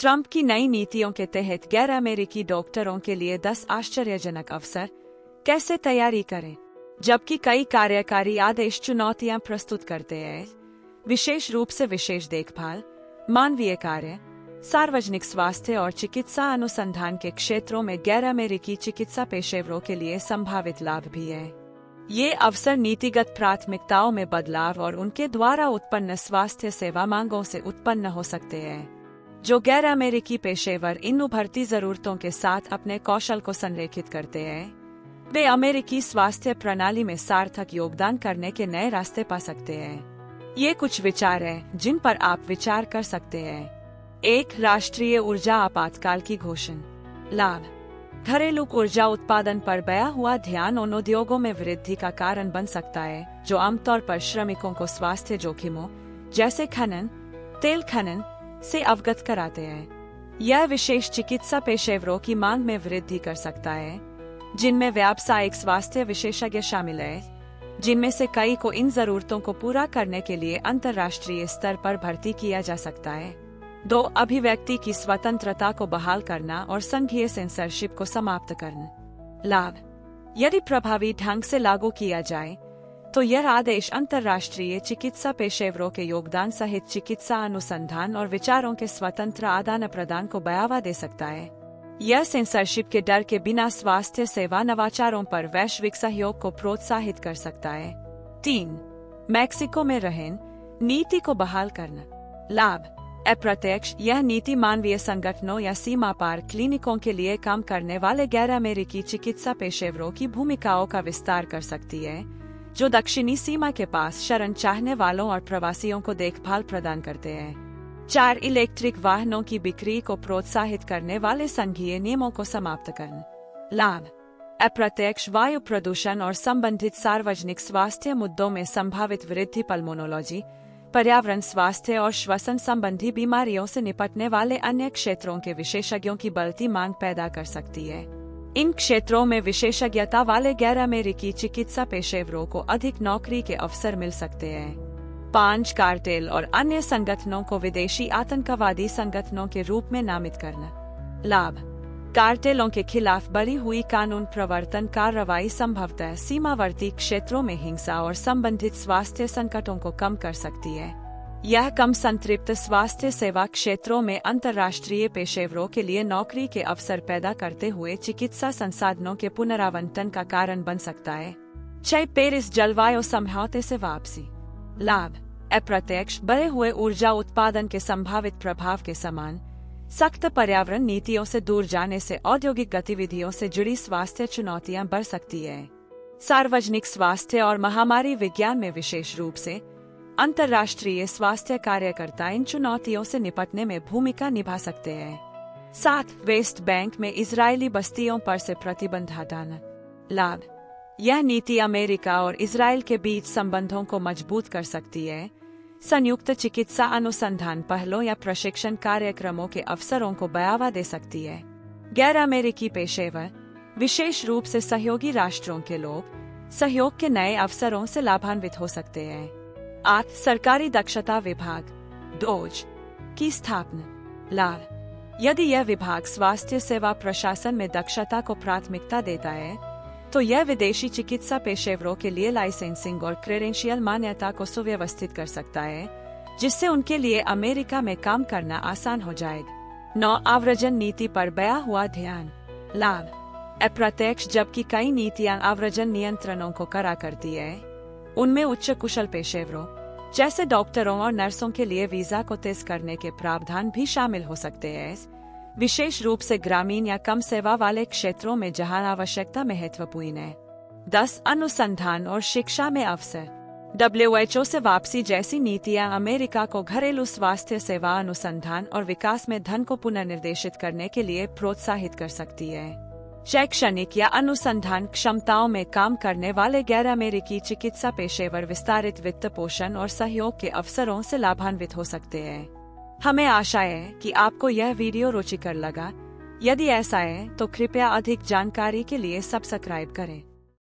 Trump की नई नीतियों के तहत गैर अमेरिकी डॉक्टरों के लिए 10 आश्चर्यजनक अवसर, कैसे तैयारी करें। जबकि कई कार्यकारी आदेश चुनौतियां प्रस्तुत करते हैं, विशेष रूप से विशेष देखभाल, मानवीय कार्य, सार्वजनिक स्वास्थ्य और चिकित्सा अनुसंधान के क्षेत्रों में गैर अमेरिकी चिकित्सा पेशेवरों के लिए संभावित लाभ भी है। ये अवसर नीतिगत प्राथमिकताओं में बदलाव और उनके द्वारा उत्पन्न स्वास्थ्य सेवा मांगों से उत्पन्न हो सकते हैं। जो गैर अमेरिकी पेशेवर इन उभरती जरूरतों के साथ अपने कौशल को संरेखित करते हैं, वे अमेरिकी स्वास्थ्य प्रणाली में सार्थक योगदान करने के नए रास्ते पा सकते हैं। ये कुछ विचार हैं जिन पर आप विचार कर सकते हैं। 1. राष्ट्रीय ऊर्जा आपातकाल की घोषणा। लाभ। घरेलू ऊर्जा उत्पादन पर बया हुआ ध्यान उन उद्योगों में वृद्धि का कारण बन सकता है जो आमतौर पर श्रमिकों को स्वास्थ्य जोखिमों जैसे खनन, तेल खनन से अवगत कराते हैं। यह विशेष चिकित्सा पेशेवरों की मांग में वृद्धि कर सकता है, जिनमें व्यावसायिक स्वास्थ्य विशेषज्ञ शामिल है, जिनमें से कई को इन जरूरतों को पूरा करने के लिए अंतर्राष्ट्रीय स्तर पर भर्ती किया जा सकता है। 2. अभिव्यक्ति की स्वतंत्रता को बहाल करना और संघीय सेंसरशिप को समाप्त करना। लाभ। यदि प्रभावी ढंग से लागू किया जाए तो यह आदेश अंतर्राष्ट्रीय चिकित्सा पेशेवरों के योगदान सहित चिकित्सा अनुसंधान और विचारों के स्वतंत्र आदान प्रदान को बढ़ावा दे सकता है। यह सेंसरशिप के डर के बिना स्वास्थ्य सेवा नवाचारों पर वैश्विक सहयोग को प्रोत्साहित कर सकता है। 3. मैक्सिको में रहन नीति को बहाल करना। लाभ। अप्रत्यक्ष यह नीति मानवीय संगठनों या सीमा पार क्लिनिकों के लिए काम करने वाले गैर अमेरिकी चिकित्सा पेशेवरों की भूमिकाओं का विस्तार कर सकती है, जो दक्षिणी सीमा के पास शरण चाहने वालों और प्रवासियों को देखभाल प्रदान करते हैं। 4. इलेक्ट्रिक वाहनों की बिक्री को प्रोत्साहित करने वाले संघीय नियमों को समाप्त करना। लाभ। अप्रत्यक्ष वायु प्रदूषण और संबंधित सार्वजनिक स्वास्थ्य मुद्दों में संभावित वृद्धि पल्मोनोलॉजी, पर्यावरण स्वास्थ्य और श्वसन संबंधी बीमारियों से निपटने वाले अन्य क्षेत्रों के विशेषज्ञों की बढ़ती मांग पैदा कर सकती है। इन क्षेत्रों में विशेषज्ञता वाले गैर अमेरिकी चिकित्सा पेशेवरों को अधिक नौकरी के अवसर मिल सकते हैं। 5. कार्टेल और अन्य संगठनों को विदेशी आतंकवादी संगठनों के रूप में नामित करना। लाभ। कार्टेलों के खिलाफ बढ़ी हुई कानून प्रवर्तन कार्रवाई संभवतः सीमावर्ती क्षेत्रों में हिंसा और संबंधित स्वास्थ्य संकटों को कम कर सकती है। यह कम संतृप्त स्वास्थ्य सेवा क्षेत्रों में अंतर्राष्ट्रीय पेशेवरों के लिए नौकरी के अवसर पैदा करते हुए चिकित्सा संसाधनों के पुनरावंटन का कारण बन सकता है। 6. पेरिस जलवायु समझौते से वापसी। लाभ। अप्रत्यक्ष बढ़े हुए ऊर्जा उत्पादन के संभावित प्रभाव के समान सख्त पर्यावरण नीतियों से दूर जाने से औद्योगिक गतिविधियों से जुड़ी स्वास्थ्य चुनौतियां बढ़ सकती है। सार्वजनिक स्वास्थ्य और महामारी विज्ञान में विशेष रूप से अंतर्राष्ट्रीय स्वास्थ्य कार्यकर्ता इन चुनौतियों से निपटने में भूमिका निभा सकते हैं। 7. वेस्ट बैंक में इजरायली बस्तियों पर से प्रतिबंध हटाना। लाभ। यह नीति अमेरिका और इजरायल के बीच संबंधों को मजबूत कर सकती है, संयुक्त चिकित्सा अनुसंधान पहलों या प्रशिक्षण कार्यक्रमों के अवसरों को बढ़ावा दे सकती है। गैर अमेरिकी पेशेवर, विशेष रूप से सहयोगी राष्ट्रों के लोग, सहयोग के नए अवसरों से लाभान्वित हो सकते हैं। 8. सरकारी दक्षता विभाग डोज की स्थापना। लाभ। यदि यह विभाग स्वास्थ्य सेवा प्रशासन में दक्षता को प्राथमिकता देता है तो यह विदेशी चिकित्सा पेशेवरों के लिए लाइसेंसिंग और क्रेडेंशियल मान्यता को सुव्यवस्थित कर सकता है, जिससे उनके लिए अमेरिका में काम करना आसान हो जाएगा। 9. आव्रजन नीति पर बया हुआ ध्यान। लाभ। अप्रत्यक्ष जबकि कई नीतियां आव्रजन नियंत्रणों को कड़ा करती है, उनमें उच्च कुशल पेशेवरों जैसे डॉक्टरों और नर्सों के लिए वीजा को तेज करने के प्रावधान भी शामिल हो सकते हैं, विशेष रूप से ग्रामीण या कम सेवा वाले क्षेत्रों में जहां आवश्यकता महत्वपूर्ण है। 10. अनुसंधान और शिक्षा में अवसर। WHO से वापसी जैसी नीतियां अमेरिका को घरेलू स्वास्थ्य सेवा अनुसंधान और विकास में धन को पुनर्निर्देशित करने के लिए प्रोत्साहित कर सकती है। शैक्षणिक या अनुसंधान क्षमताओं में काम करने वाले गैर अमेरिकी चिकित्सा पेशेवर विस्तारित वित्त पोषण और सहयोग के अवसरों से लाभान्वित हो सकते हैं। हमें आशा है कि आपको यह वीडियो रुचिकर लगा। यदि ऐसा है तो कृपया अधिक जानकारी के लिए सब्सक्राइब करें।